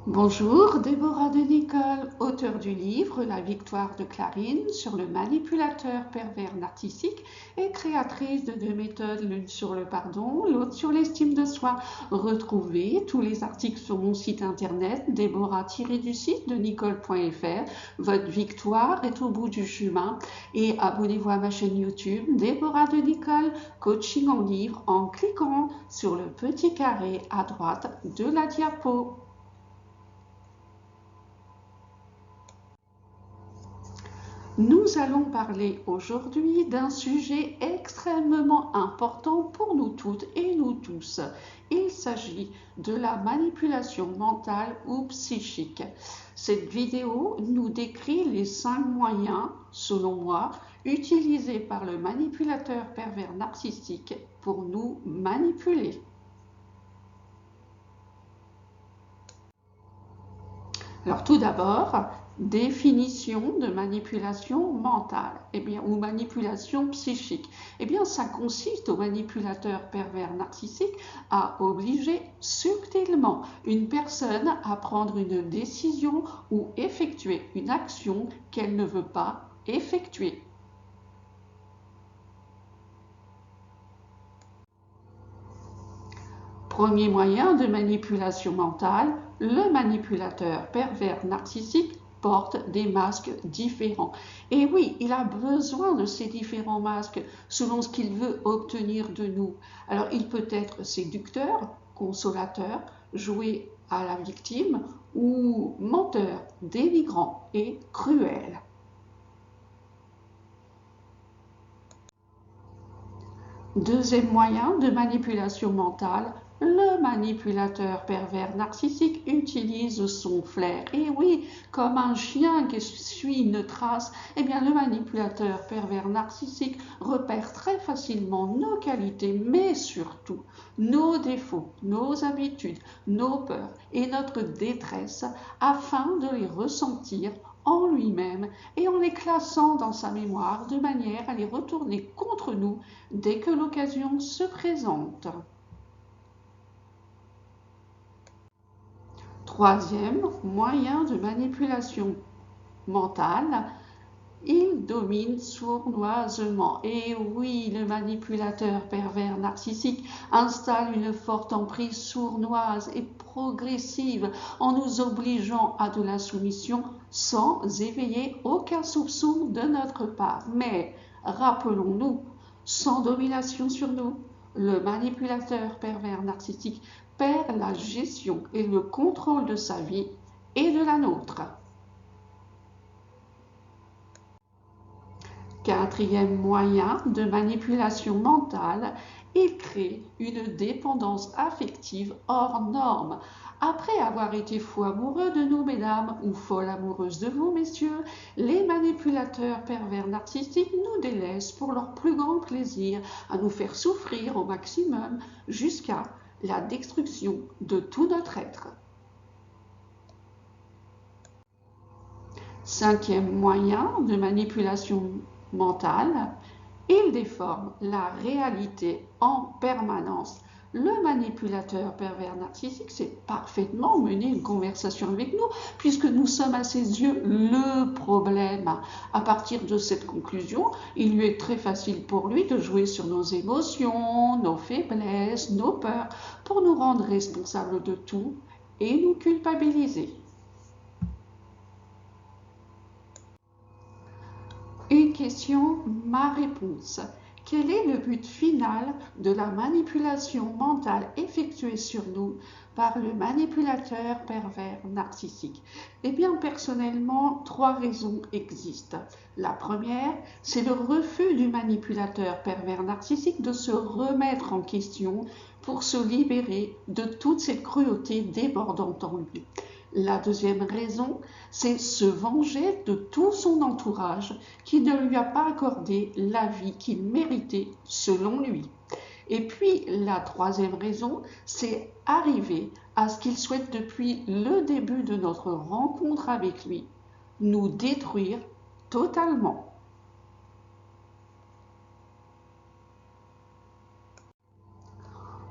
Bonjour, Déborah de Nicole, auteure du livre La victoire de Clarine sur le manipulateur pervers narcissique et créatrice de deux méthodes, l'une sur le pardon, l'autre sur l'estime de soi. Retrouvez tous les articles sur mon site internet déborah-du-6 de nicole.fr. Votre victoire est au bout du chemin et abonnez-vous à ma chaîne YouTube Déborah de Nicole, coaching en livre en cliquant sur le petit carré à droite de la diapo. Nous allons parler aujourd'hui d'un sujet extrêmement important pour nous toutes et nous tous. Il s'agit de la manipulation mentale ou psychique. Cette vidéo nous décrit les 5 moyens, selon moi, utilisés par le manipulateur pervers narcissique pour nous manipuler. Alors tout d'abord, définition de manipulation mentale ou manipulation psychique. Ça consiste au manipulateur pervers narcissique à obliger subtilement une personne à prendre une décision ou effectuer une action qu'elle ne veut pas effectuer. Premier moyen de manipulation mentale, le manipulateur pervers narcissique porte des masques différents. Et oui, il a besoin de ces différents masques selon ce qu'il veut obtenir de nous. Alors, il peut être séducteur, consolateur, jouer à la victime ou menteur, dénigrant et cruel. Deuxième moyen de manipulation mentale, le manipulateur pervers narcissique utilise son flair. Et oui, comme un chien qui suit une trace, le manipulateur pervers narcissique repère très facilement nos qualités, mais surtout nos défauts, nos habitudes, nos peurs et notre détresse afin de les ressentir en lui-même et en les classant dans sa mémoire de manière à les retourner contre nous dès que l'occasion se présente. Troisième moyen de manipulation mentale, il domine sournoisement. Et oui, le manipulateur pervers narcissique installe une forte emprise sournoise et progressive en nous obligeant à de la soumission sans éveiller aucun soupçon de notre part. Mais rappelons-nous, sans domination sur nous, le manipulateur pervers narcissique perd la gestion et le contrôle de sa vie et de la nôtre. Quatrième moyen de manipulation mentale, il crée une dépendance affective hors norme. Après avoir été fou amoureux de nous, mesdames, ou folle amoureuse de vous, messieurs, les manipulateurs pervers narcissiques nous délaissent pour leur plus grand plaisir, à nous faire souffrir au maximum jusqu'à la destruction de tout notre être. Cinquième moyen de manipulation mentale, il déforme la réalité en permanence. Le manipulateur pervers narcissique sait parfaitement mener une conversation avec nous puisque nous sommes à ses yeux le problème. À partir de cette conclusion, il lui est très facile pour lui de jouer sur nos émotions, nos faiblesses, nos peurs pour nous rendre responsables de tout et nous culpabiliser. Une question, ma réponse. Quel est le but final de la manipulation mentale effectuée sur nous par le manipulateur pervers narcissique? Personnellement, 3 raisons existent. La première, c'est le refus du manipulateur pervers narcissique de se remettre en question pour se libérer de toute cette cruauté débordante en lui. La deuxième raison, c'est se venger de tout son entourage qui ne lui a pas accordé la vie qu'il méritait selon lui. Et puis la troisième raison, c'est arriver à ce qu'il souhaite depuis le début de notre rencontre avec lui, nous détruire totalement.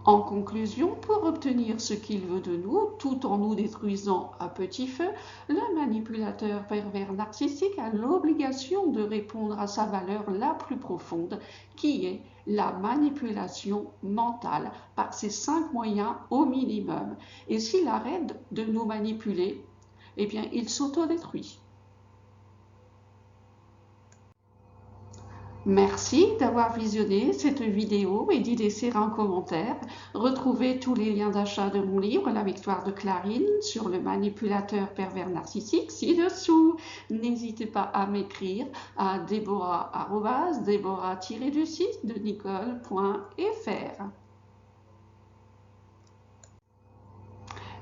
En conclusion, pour obtenir ce qu'il veut de nous, tout en nous détruisant à petit feu, le manipulateur pervers narcissique a l'obligation de répondre à sa valeur la plus profonde, qui est la manipulation mentale, par ces 5 moyens au minimum. Et s'il arrête de nous manipuler, eh bien, il s'autodétruit. Merci d'avoir visionné cette vidéo et d'y laisser un commentaire. Retrouvez tous les liens d'achat de mon livre La victoire de Clarine sur le manipulateur pervers narcissique ci-dessous. N'hésitez pas à m'écrire à deborah-du6 de nicole.fr.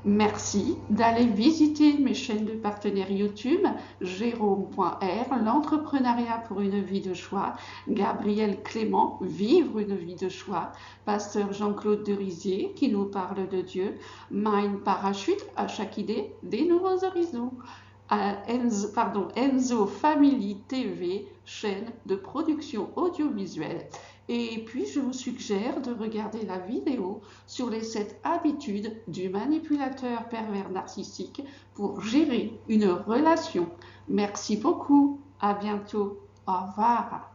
Merci d'aller visiter mes chaînes de partenaires YouTube, Jérôme.r, l'entrepreneuriat pour une vie de choix, Gabriel Clément, vivre une vie de choix, Pasteur Jean-Claude Derisier qui nous parle de Dieu, Mind Parachute, à chaque idée des nouveaux horizons. Enzo Family TV, chaîne de production audiovisuelle. Et puis, je vous suggère de regarder la vidéo sur les 7 habitudes du manipulateur pervers narcissique pour gérer une relation. Merci beaucoup. À bientôt. Au revoir.